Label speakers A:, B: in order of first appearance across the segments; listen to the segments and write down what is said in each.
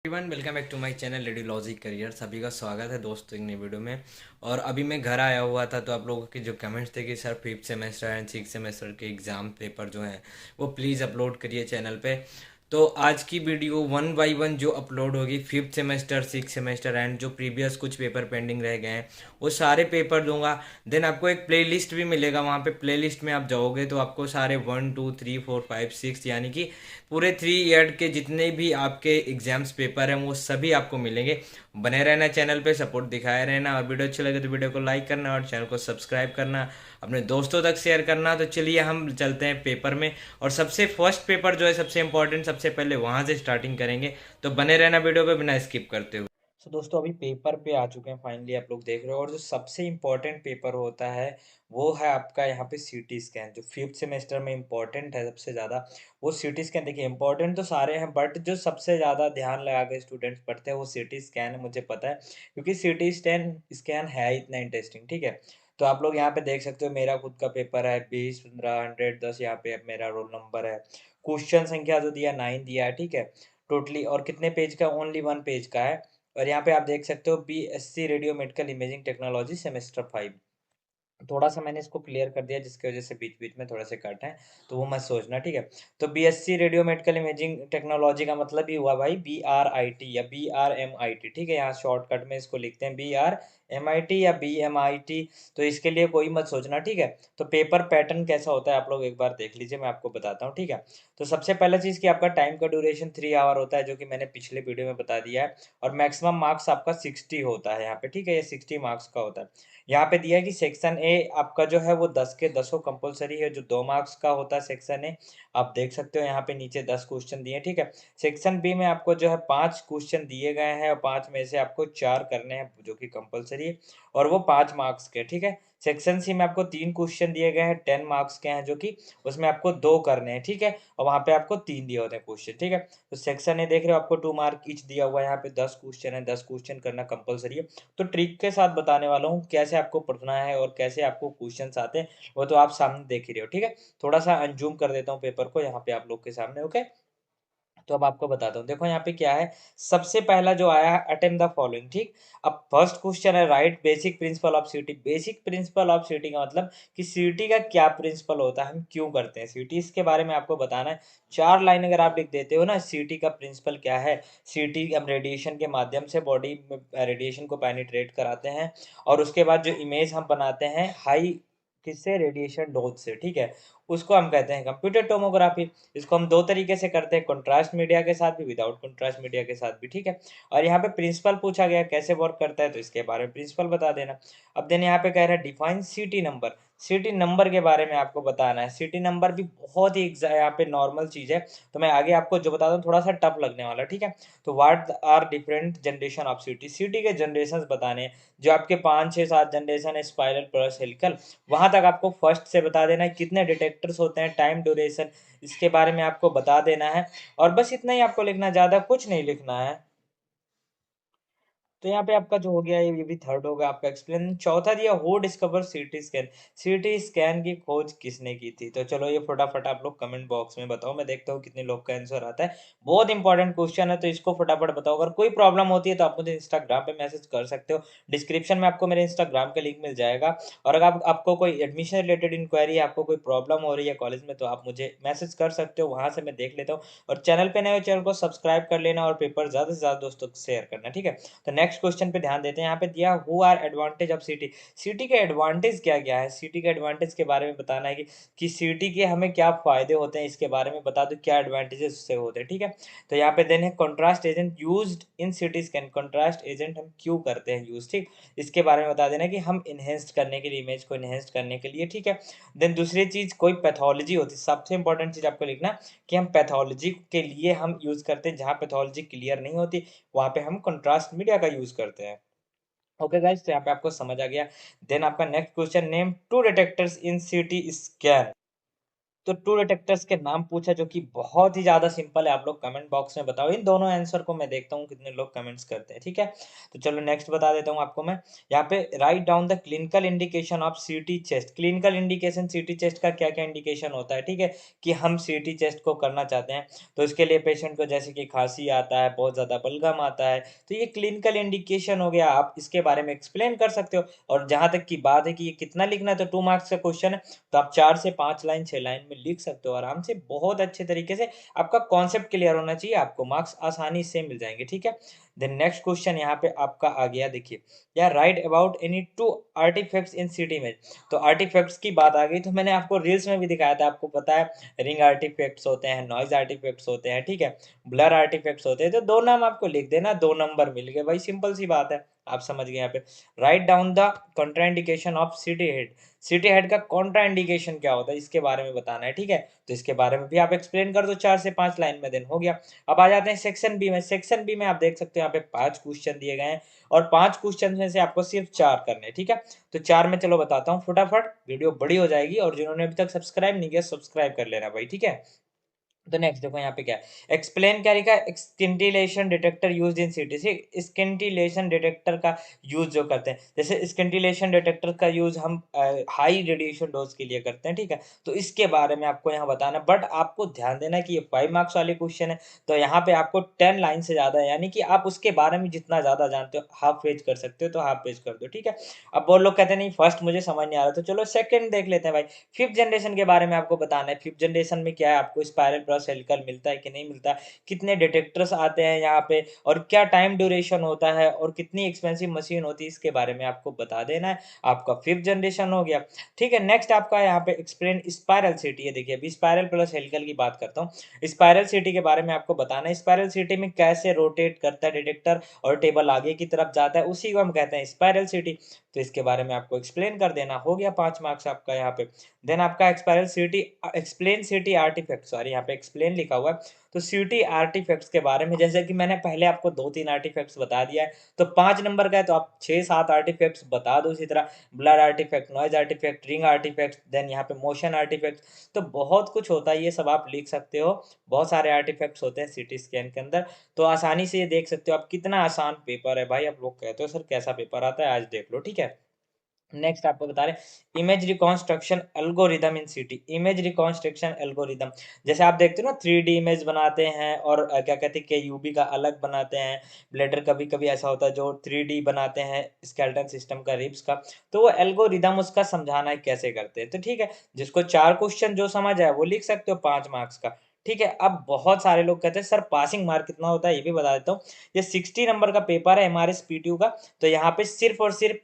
A: Everyone welcome back to my channel radiology career. सभी का स्वागत है दोस्तों एक नई वीडियो में। और अभी मैं घर आया हुआ था तो आप लोगों के जो कमेंट्स थे कि sir fifth semester and six semester के एग्ज़ाम पेपर जो हैं वो प्लीज़ अपलोड करिए चैनल पे। तो आज की वीडियो वन बाय वन जो अपलोड होगी fifth semester six semester and जो प्रीवियस कुछ पेपर पेंडिंग रह गए हैं वो सारे पेपर दूंगा। देन आपको एक प्लेलिस्ट भी मिलेगा, वहाँ पे प्लेलिस्ट में आप जाओगे तो आपको सारे 1 2 3 4 5 6 यानी कि पूरे 3 ईयर के जितने भी आपके एग्जाम्स पेपर हैं वो सभी आपको मिलेंगे। बने रहना चैनल पे, सपोर्ट दिखाए रहना, और वीडियो अच्छी लगे तो वीडियो को लाइक करना और चैनल को सब्सक्राइब करना, अपने दोस्तों तक शेयर करना। तो चलिए हम चलते हैं पेपर में। और सबसे फर्स्ट पेपर जो है सबसे इंपॉर्टेंट, सबसे पहले वहाँ से स्टार्टिंग करेंगे। तो बने रहना वीडियो पे बिना स्किप करते हुए। तो दोस्तों अभी पेपर पे आ चुके हैं, फाइनली आप लोग देख रहे हो। और जो सबसे इम्पोर्टेंट पेपर होता है वो है आपका यहाँ पे सीटी स्कैन, जो फिफ्थ सेमेस्टर में इम्पोर्टेंट है सबसे ज़्यादा। वो सीटी स्कैन देखिए, इम्पोर्टेंट तो सारे हैं बट जो सबसे ज़्यादा ध्यान लगा के स्टूडेंट्स पढ़ते हैं वो सीटी स्कैन है, मुझे पता है, क्योंकि सीटी स्कैन स्कैन है इतना इंटरेस्टिंग। ठीक है, तो आप लोग यहाँ पे देख सकते हो मेरा खुद का पेपर है 20 15 100 10, यहाँ पे अब मेरा रोल नंबर है। क्वेश्चन संख्या जो दिया 9 दिया है, ठीक है टोटली। और कितने पेज का? ओनली 1 पेज का है। और यहाँ पे आप देख सकते हो BSc radio medical imaging technology semester 5। थोड़ा-सा मैंने इसको क्लियर कर दिया जिसकी वज़ह से बीच-बीच में थोड़े से कट हैं, तो वो मत सोचना, ठीक है? तो BSc radio medical imaging technology का मतलब ही हुआ भाई बीआरआईटी या बीआरएमआईटी, ठीक है? यहाँ शॉर्टकट में इसको लिखते हैं बीआरएमआईटी या बीएमआईटी। तो इसके लिए कोई मत सोचना, ठीक है? तो पेपर पैटर्न कैसा होता है आप लोग एक बार देख लीजिए, मैं आपको बताता हूँ, ठीक है? तो सबसे पहला चीज़ कि आपका टाइम का ड्यूरेशन 3 आवर होता है, जो कि मैंने पिछले वीडियो में बता दिया है। और मैक्सिमम मार्क्स आपका 60 होता है यहाँ पे, ठीक है? ये 60 मार्क्स का होता है। यहाँ पे दिया है कि सेक्शन ए आपका जो है वो 10 के 10 कंपलसरी है, जो 2 मार्क्स का होता है सेक्शन ए। आप देख सकते हो यहाँ पे नीचे 10 क्वेश्चन दिए हैं, ठीक है। सेक्शन बी में आपको जो है 5 क्वेश्चन दिए गए हैं और 5 में से आपको 4 करने हैं जो कि कंपलसरी है, और वो 5 मार्क्स के, ठीक है। सेक्शन सी में आपको 3 क्वेश्चन दिए गए हैं 10 मार्क्स के हैं, जो कि उसमें आपको 2 करने हैं, ठीक है। और वहाँ पे आपको 3 दिए होते हैं क्वेश्चन, ठीक है। तो सेक्शन ए देख रहे हो आपको 2 मार्क ईच दिया हुआ है, यहाँ पे 10 क्वेश्चन है, 10 क्वेश्चन करना कंपलसरी है। तो ट्रिक के साथ बताने वाला हूँ कैसे आपको पढ़ना है और कैसे आपको क्वेश्चंस आते हैं, वो तो आप सामने देख ही रहे हो, ठीक है। थोड़ा सा अनजूम कर देता हूँ पेपर को यहाँ पे आप लोग के सामने, ओके। तो अब आपको बताता हूँ, देखो यहाँ पे क्या है। सबसे पहला जो आया है अटेम्प्ट द फॉलोइंग, ठीक। अब फर्स्ट क्वेश्चन है राइट बेसिक प्रिंसिपल ऑफ सीटी। बेसिक प्रिंसिपल ऑफ सीटी का मतलब कि सीटी का क्या प्रिंसिपल होता है, हम क्यों करते हैं सीटी, इसके बारे में आपको बताना है। 4 लाइन अगर आप लिख देते हो ना, सीटी का प्रिंसिपल क्या है। सीटी हम रेडिएशन के माध्यम से बॉडी में रेडिएशन को पेनिट्रेट कराते हैं, और उसके बाद जो इमेज हम बनाते हैं हाई किससे, रेडिएशन डोज से, ठीक है। उसको हम कहते हैं कंप्यूटर टोमोग्राफी। इसको हम 2 तरीके से करते हैं, कंट्रास्ट मीडिया के साथ भी, विदाउट कंट्रास्ट मीडिया के साथ भी, ठीक है। और यहाँ पे प्रिंसिपल पूछा गया कैसे वर्क करता है, तो इसके बारे में प्रिंसिपल बता देना। अब देन यहाँ पे कह रहा है डिफाइन सीटी नंबर। सीटी नंबर के बारे में आपको बताना है। सीटी नंबर भी बहुत ही यहाँ पे नॉर्मल चीज़ है, तो मैं आगे आपको जो बता दूँ थोड़ा सा टफ लगने वाला, ठीक है। तो what are different generation of CT. CT के जनरेशन बताने हैं, जो आपके 5 6 7 जनरेशन है, स्पाइरल प्लस हेलिकल। वहां तक आपको फर्स्ट से बता देना है कितने डिटेक्टर्स होते हैं, टाइम ड्यूरेशन, इसके बारे में आपको बता देना है। और बस इतना ही आपको लिखना है, ज़्यादा कुछ नहीं लिखना है। तो यहाँ पे आपका जो हो गया ये भी थर्ड होगा आपका एक्सप्लेन। चौथा दिया who discover CT scan. CT scan की खोज किसने की थी? तो चलो ये फटाफट आप लोग कमेंट बॉक्स में बताओ, मैं देखता हूँ कितने लोग का आंसर आता है। बहुत इंपॉर्टेंट क्वेश्चन है, तो इसको फटाफट बताओ। अगर कोई प्रॉब्लम होती है तो आप मुझे इंस्टाग्राम पे मैसेज कर सकते हो। डिस्क्रिप्शन में आपको मेरे इंस्टाग्राम का लिंक मिल जाएगा। और अगर आपको कोई एडमिशन रिलेटेड इंक्वायरी, आपको कोई प्रॉब्लम हो रही है कॉलेज में, तो आप मुझे मैसेज कर सकते हो, वहां से मैं देख लेता हूँ। और चैनल पे नए हो चैनल को सब्सक्राइब कर लेना और पेपर ज़्यादा से ज़्यादा दोस्तों को शेयर करना, ठीक है। तो नेक्स्ट क्वेश्चन पे ध्यान देते हैं। यहाँ पे दिया who are advantage of CT. CT के एडवांटेज क्या क्या है, सिटी के एडवांटेज के बारे में बताना है कि सिटी के हमें क्या फायदे होते हैं, इसके बारे में बता दो क्या एडवांटेजेस उससे होते हैं, ठीक है। तो यहाँ पे देन है contrast agent used in CT scan. Contrast agent हम क्यों करते हैं यूज, ठीक। इसके बारे में बता देना कि हम इनहेंस करने के लिए, इमेज को इनहेंस करने के लिए, ठीक है। देन दूसरी चीज कोई पैथोलॉजी होती है, सबसे इंपॉर्टेंट चीज आपको लिखना कि हम पैथोलॉजी के लिए हम यूज करते हैं, जहाँ पैथोलॉजी क्लियर नहीं होती वहाँ पे हम कंट्रास्ट मीडिया का यूज करते हैं। ओके गाइस, तो यहाँ पे आपको समझ आ गया। देन आपका नेक्स्ट क्वेश्चन, नेम 2 डिटेक्टर्स इन सीटी स्कैन।
B: तो टू डिटेक्टर्स के नाम पूछा जो कि बहुत ही ज़्यादा सिंपल है। आप लोग कमेंट बॉक्स में बताओ इन दोनों आंसर को, मैं देखता हूँ कितने लोग कमेंट्स करते हैं। ठीक है, तो चलो नेक्स्ट बता देता हूँ आपको मैं। यहाँ पे write down the clinical indication of सीटी चेस्ट। क्लिनिकल इंडिकेशन सीटी चेस्ट का क्या क्या इंडिकेशन होता है, ठीक है, कि हम सीटी चेस्ट को करना चाहते हैं। तो इसके लिए पेशेंट को जैसे कि खांसी आता है, बहुत ज़्यादा बलगम आता है, तो ये क्लिनिकल इंडिकेशन हो गया। आप इसके बारे में एक्सप्लेन कर सकते हो। और जहाँ तक की बात है कि ये कितना लिखना है, तो 2 मार्क्स का क्वेश्चन है, तो आप 4 से 5 लाइन 6 लाइन में लिख सकते हो आराम से, बहुत अच्छे तरीके से। आपका कॉन्सेप्ट क्लियर होना चाहिए, आपको मार्क्स आसानी से मिल जाएंगे। ठीक है, देन नेक्स्ट क्वेश्चन यहाँ पे आपका आ गया, देखिए या write about any two artifacts in CT में। तो आर्टिफैक्ट्स की बात आ गई, तो मैंने आपको रील्स में भी दिखाया था, आपको पता है रिंग आर्टिफैक्ट्स होते हैं, नॉइज आर्टिफैक्ट्स होते हैं, ठीक है, ब्लर आर्टिफैक्ट्स होते हैं। तो दो नाम आपको लिख देना, 2 नंबर मिल गए भाई, सिंपल सी बात है, आप समझ गए। यहाँ पे write down the contraindication of city head. City head का कॉन्ट्रा इंडिकेशन क्या होता है, इसके बारे में बताना है। ठीक है, तो इसके बारे में भी आप एक्सप्लेन कर दो 4 से 5 लाइन में, देन हो गया। अब आ जाते हैं सेक्शन बी में। सेक्शन बी में आप देख सकते हो यहाँ पे 5 क्वेश्चन दिए गए हैं, और 5 क्वेश्चन में से आपको सिर्फ 4 करने हैं। ठीक है, तो 4 में चलो बताता हूँ फटाफट, वीडियो बड़ी हो जाएगी, और जिन्होंने अभी तक सब्सक्राइब नहीं किया सब्सक्राइब कर लेना भाई। ठीक है, तो नेक्स्ट देखो यहाँ पे क्या है, एक्सप्लेन क्या लिखा है, स्किंटिलेशन डिटेक्टर यूज्ड इन सीटी। से स्किंटिलेशन डिटेक्टर का यूज जो करते हैं, जैसे स्किंटिलेशन डिटेक्टर का यूज हम हाई रेडिएशन डोज के लिए करते हैं। ठीक है, तो इसके बारे में आपको यहाँ बताना है, बट आपको ध्यान देना कि ये 5 मार्क्स वाले क्वेश्चन है, तो यहाँ पे आपको 10 लाइन से ज्यादा है, यानी कि आप उसके बारे में जितना ज्यादा जानते हो, हाफ पेज कर सकते हो तो हाफ पेज कर दो। ठीक है, अब बहुत लोग कहते हैं नहीं फर्स्ट मुझे समझ नहीं आ रहा, तो चलो सेकंड देख लेते हैं भाई। फिफ्थ जनरेशन के बारे में आपको बताना है। फिफ्थ जनरेशन में क्या है, आपको स्पाइरल प्लस हेलिकल मिलता है कि नहीं मिलता, कितने डिटेक्टर्स आते हैं यहाँ पे, और क्या टाइम ड्यूरेशन होता है, और कितनी एक्सपेंसिव मशीन होती है, इसके बारे में आपको बता देना है। आपका फिफ्थ जनरेशन हो गया। ठीक है, नेक्स्ट आपका यहाँ पे एक्सप्लेन स्पाइरल सिटी है। देखिए अभी स्पाइरल प्लस हेलिकल की बात करता हूँ। स्पाइरल सिटी के बारे में आपको बताना है, स्पाइरल सिटी में कैसे रोटेट करता है डिटेक्टर, और टेबल आगे की तरफ जाता है, उसी को हम कहते हैं स्पाइरल सिटी। तो इसके बारे में आपको एक्सप्लेन कर देना, हो गया 5 मार्क्स आपका यहाँ पे। देन आपका एक्सपायरल city, explain city artifact, sorry यहाँ पे एक्सप्लेन लिखा हुआ है, तो सिटी आर्टिफैक्ट्स के बारे में, जैसे कि मैंने पहले आपको 2-3 आर्टिफैक्ट्स बता दिया है, तो 5 नंबर का है, तो आप 6-7 आर्टिफैक्ट्स बता दो इसी तरह। Blur artifact, noise artifact, ring artifact, then यहाँ पे मोशन आर्टिफैक्ट, तो बहुत कुछ होता है, ये सब आप लिख सकते हो। बहुत सारे आर्टिफैक्ट्स होते हैं सिटी स्कैन के अंदर, तो आसानी से ये देख सकते हो आप, कितना आसान पेपर है भाई। आप लोग कहते हो सर कैसा पेपर आता है, आज देख लो। ठीक है, नेक्स्ट आपको बता रहे इमेज रिकॉन्स्ट्रक्शन एल्गोरिदम इन सिटी। इमेज रिकॉन्स्ट्रक्शन एल्गोरिदम, जैसे आप देखते हो ना 3D इमेज बनाते हैं, और क्या कहते हैं, के यूबी का अलग बनाते हैं, ब्लेडर कभी कभी ऐसा होता है जो 3D बनाते हैं स्केलेटन सिस्टम का, रिब्स का, तो वो एल्गोरिदम उसका समझाना है कैसे करते हैं। तो ठीक है, जिसको 4 क्वेश्चन जो समझ आए वो लिख सकते हो 5 मार्क्स का। ठीक है, अब बहुत सारे लोग कहते हैं सर पासिंग मार्क कितना होता है, ये भी बता देता हूँ। ये 60 नंबर का पेपर है एमआरएस पीटीयू का, तो यहाँ पे सिर्फ और सिर्फ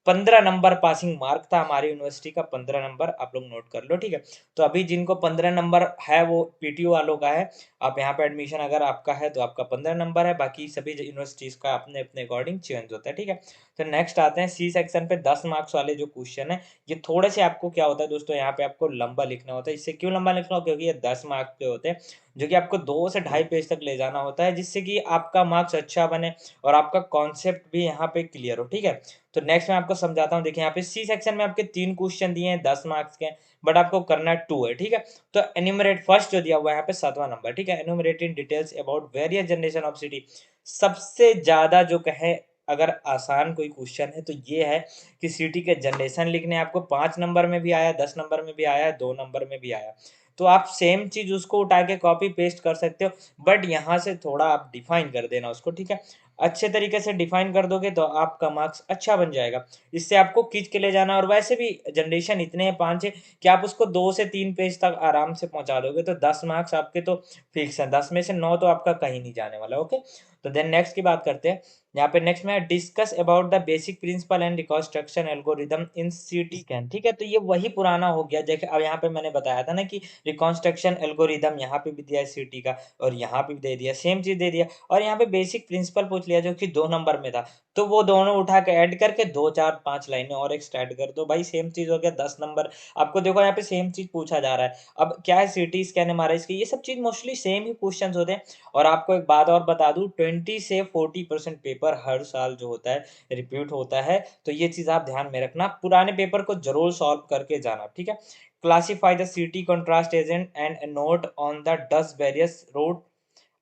B: 15 नंबर पासिंग मार्क था हमारी यूनिवर्सिटी का, 15 नंबर, आप लोग नोट कर लो। ठीक है, तो अभी जिनको 15 नंबर है वो पीटीयू वालों का है। आप यहाँ पे एडमिशन अगर आपका है तो आपका 15 नंबर है, बाकी सभी यूनिवर्सिटीज का अपने अपने अकॉर्डिंग चेंज होता है। ठीक है, तो नेक्स्ट आते हैं सी सेक्शन पे। 10 मार्क्स वाले जो क्वेश्चन है, ये थोड़े से आपको क्या होता है दोस्तों, यहाँ पे आपको लंबा लिखना होता है। इससे क्यों लंबा लिखना हो, क्योंकि ये 10 मार्क्स के होते हैं, जो कि आपको 2 से ढाई पेज तक ले जाना होता है, जिससे कि आपका मार्क्स अच्छा बने, और आपका कॉन्सेप्ट भी यहाँ पे क्लियर हो। ठीक है, तो नेक्स्ट मैं आपको समझाता हूँ। देखिए यहाँ पे सी सेक्शन में आपके 3 क्वेश्चन दिए हैं 10 मार्क्स के, बट आपको करना 2 है। ठीक है, तो एन्यूमरेट फर्स्ट जो दिया हुआ है यहाँ पे 7वां नंबर, ठीक है, enumerate in details about various generation of city. सबसे ज्यादा जो कहे, अगर आसान कोई क्वेश्चन है तो ये है कि सिटी के जनरेशन लिखने हैं आपको। 5 नंबर में भी आया, 10 नंबर में भी आया, 2 नंबर में भी आया, तो आप सेम चीज उसको उठा के कॉपी पेस्ट कर सकते हो, बट यहाँ से थोड़ा आप डिफाइन कर देना उसको। ठीक है, अच्छे तरीके से डिफाइन कर दोगे तो आपका मार्क्स अच्छा बन जाएगा, इससे आपको खींच के ले जाना। और वैसे भी जनरेशन इतने हैं 5-6 कि आप उसको 2 से 3 पेज तक आराम से पहुंचा दोगे, तो 10 मार्क्स आपके तो फिक्स है, 10 में से 9 तो आपका कहीं नहीं जाने वाला। ओके, तो देन नेक्स्ट की बात करते हैं। यहाँ पे नेक्स्ट में discuss about the basic principle and reconstruction algorithm in CT scan. ठीक है, तो ये वही पुराना हो गया। देखिए अब यहाँ पे मैंने बताया था ना कि रिकॉन्स्ट्रक्शन एल्गोरिदम यहाँ पे भी दिया है सिटी का, और यहाँ पे भी दे दिया, सेम चीज दे दिया, और यहाँ पे बेसिक प्रिंसिपल पूछ लिया जो कि 2 नंबर में था, तो वो दोनों उठा के ऐड करके 2 4 5 लाइनें और एक्स्ट्रा ऐड कर दो भाई, सेम चीज हो गया 10 नंबर। आपको देखो यहाँ पे सेम चीज पूछा जा रहा है। अब क्या है, सिटी स्कैन एमआरआई की ये सब चीज मोस्टली सेम ही क्वेश्चन होते हैं। और आपको एक बात और बता दूं, 20 से 40% पेपर हर साल जो होता है रिपीट होता है, तो ये चीज आप ध्यान में रखना, पुराने पेपर को जरूर सॉल्व करके जाना। ठीक है, classify the CT contrast agent and note on the 10 various route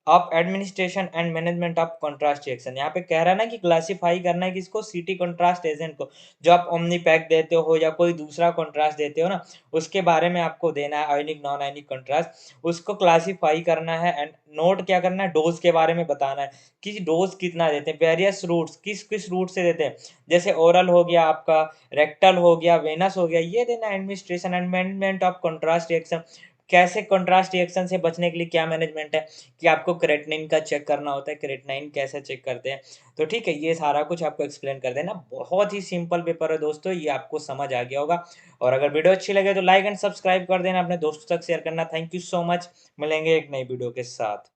B: of administration and management of contrast reaction. यहाँ पे कह रहा है ना कि क्लासिफाई करना है किसको, सिटी कंट्रास्ट एजेंट को। जो आप ओमनी पैक देते हो या कोई दूसरा कंट्रास्ट देते हो ना, उसके बारे में आपको देना है आयोनिक नॉन आयोनिक कंट्रास्ट, उसको क्लासिफाई करना है एंड नोट क्या करना है, डोज के बारे में बताना है कि डोज कितना देते हैं, वेरियस रूट्स किस किस रूट से देते हैं, जैसे ओरल हो गया आपका, रेक्टल हो गया, वेनस हो गया, ये देना है। Administration and management of contrast reaction, कैसे कंट्रास्ट रिएक्शन से बचने के लिए क्या मैनेजमेंट है, कि आपको क्रेटनिन का चेक करना होता है, क्रेटनाइन कैसे चेक करते हैं। तो ठीक है, ये सारा कुछ आपको एक्सप्लेन कर देना। बहुत ही सिंपल पेपर है दोस्तों, ये आपको समझ आ गया होगा। और अगर वीडियो अच्छी लगे तो लाइक एंड सब्सक्राइब कर देना, अपने दोस्तों तक शेयर करना। थैंक यू सो मच, मिलेंगे एक नई वीडियो के साथ।